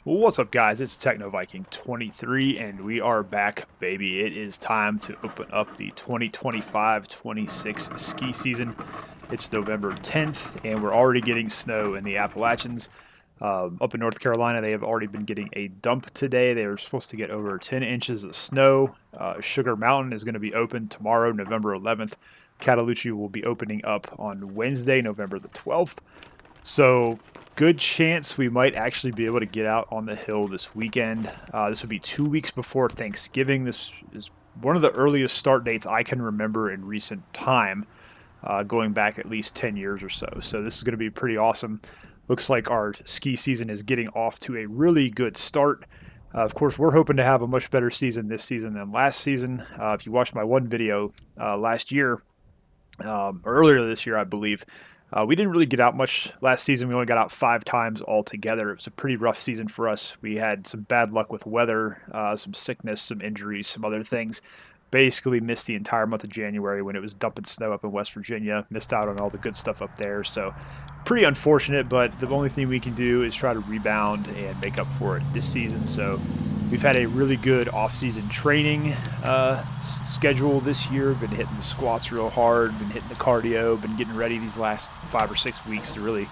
What's up, guys? It's Techno Viking 23, and we are back, baby. It is time to open up the 2025-26 ski season. It's November 10th, and we're already getting snow in the Appalachians. Up in North Carolina, they have already been getting a dump today. They are supposed to get over 10 inches of snow. Sugar Mountain is going to be open tomorrow, November 11th. Cataloochee will be opening up on Wednesday, November the 12th. So, good chance we might actually be able to get out on the hill this weekend. This would be 2 weeks before Thanksgiving. This is one of the earliest start dates I can remember in recent time, going back at least 10 years or so. So, this is going to be pretty awesome. Looks like our ski season is getting off to a really good start. Of course, we're hoping to have a much better season this season than last season. If you watched my one video last year, or earlier this year, I believe. We didn't really get out much last season. We only got out 5 times altogether. It was a pretty rough season for us. We had some bad luck with weather, some sickness, some injuries, some other things. Basically missed the entire month of January when it was dumping snow up in West Virginia. Missed out on all the good stuff up there. So pretty unfortunate, but the only thing we can do is try to rebound and make up for it this season. So we've had a really good off-season training schedule this year. Been hitting the squats real hard, been hitting the cardio, been getting ready these last 5 or 6 weeks to really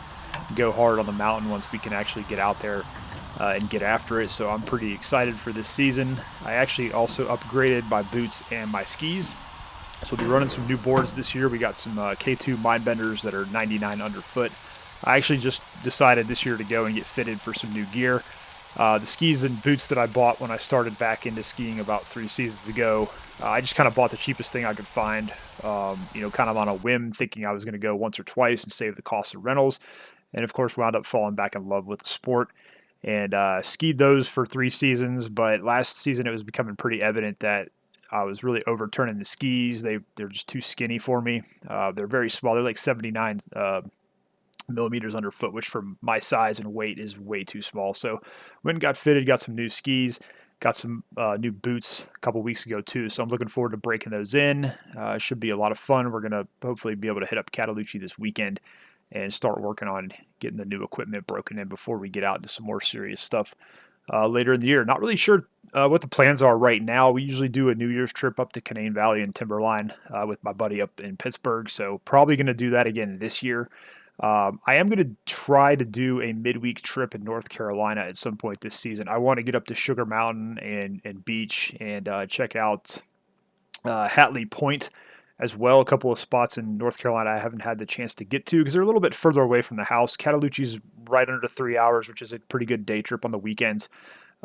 go hard on the mountain once we can actually get out there and get after it. So I'm pretty excited for this season. I actually also upgraded my boots and my skis. So we'll be running some new boards this year. We got some K2 Mindbenders that are 99 underfoot. I actually just decided this year to go and get fitted for some new gear. The skis and boots that I bought when I started back into skiing about 3 seasons ago, I just kind of bought the cheapest thing I could find, kind of on a whim, thinking I was going to go once or twice and save the cost of rentals. And of course, wound up falling back in love with the sport and skied those for 3 seasons. But last season, it was becoming pretty evident that I was really overturning the skis. They're just too skinny for me. They're very small. They're like 79 millimeters underfoot, which for my size and weight is way too small. So went and got fitted, got some new skis, got some new boots a couple weeks ago too. So I'm looking forward to breaking those in. Should be a lot of fun. We're going to hopefully be able to hit up Cataloochee this weekend and start working on getting the new equipment broken in before we get out into some more serious stuff later in the year. Not really sure what the plans are right now. We usually do a New Year's trip up to Canaan Valley and Timberline with my buddy up in Pittsburgh. So probably going to do that again this year. I am going to try to do a midweek trip in North Carolina at some point this season. I want to get up to Sugar Mountain and Beach and check out Hatley Point as well. A couple of spots in North Carolina I haven't had the chance to get to because they're a little bit further away from the house. Cataloochee's right under 3 hours, which is a pretty good day trip on the weekends.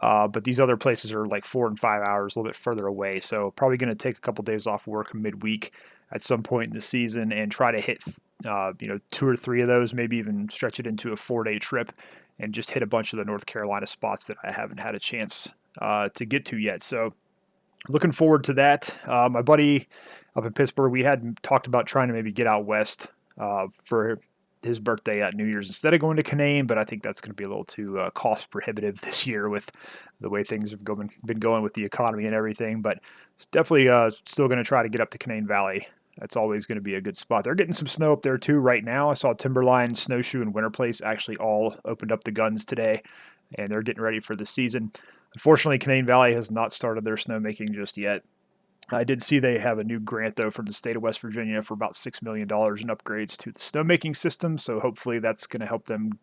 But these other places are like 4 and 5 hours, a little bit further away. So probably going to take a couple days off work midweek at some point in the season and try to hit 2 or 3 of those, maybe even stretch it into a 4-day trip and just hit a bunch of the North Carolina spots that I haven't had a chance to get to yet. So looking forward to that. My buddy up in Pittsburgh, we had talked about trying to maybe get out west for his birthday at New Year's instead of going to Canaan, but I think that's going to be a little too cost prohibitive this year with the way things have been going with the economy and everything. But it's definitely still going to try to get up to Canaan Valley. That's always going to be a good spot. They're getting some snow up there too right now. I saw Timberline, Snowshoe, and Winter Place actually all opened up the guns today, and they're getting ready for the season. Unfortunately, Canaan Valley has not started their snowmaking just yet. I did see they have a new grant, though, from the state of West Virginia for about $6 million in upgrades to the snowmaking system. So hopefully that's going to help them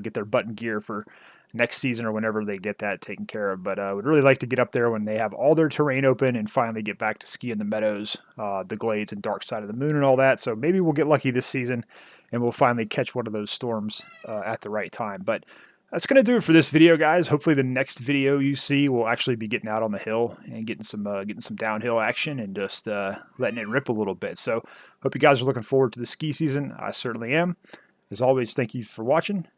get their button gear for next season or whenever they get that taken care of. But I would really like to get up there when they have all their terrain open and finally get back to ski in the meadows, the glades and dark side of the moon and all that. So maybe we'll get lucky this season and we'll finally catch one of those storms at the right time. But that's going to do it for this video, guys. Hopefully the next video you see will actually be getting out on the hill and getting some downhill action and just letting it rip a little bit. So hope you guys are looking forward to the ski season. I certainly am. As always, thank you for watching,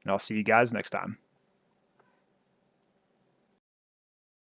and I'll see you guys next time.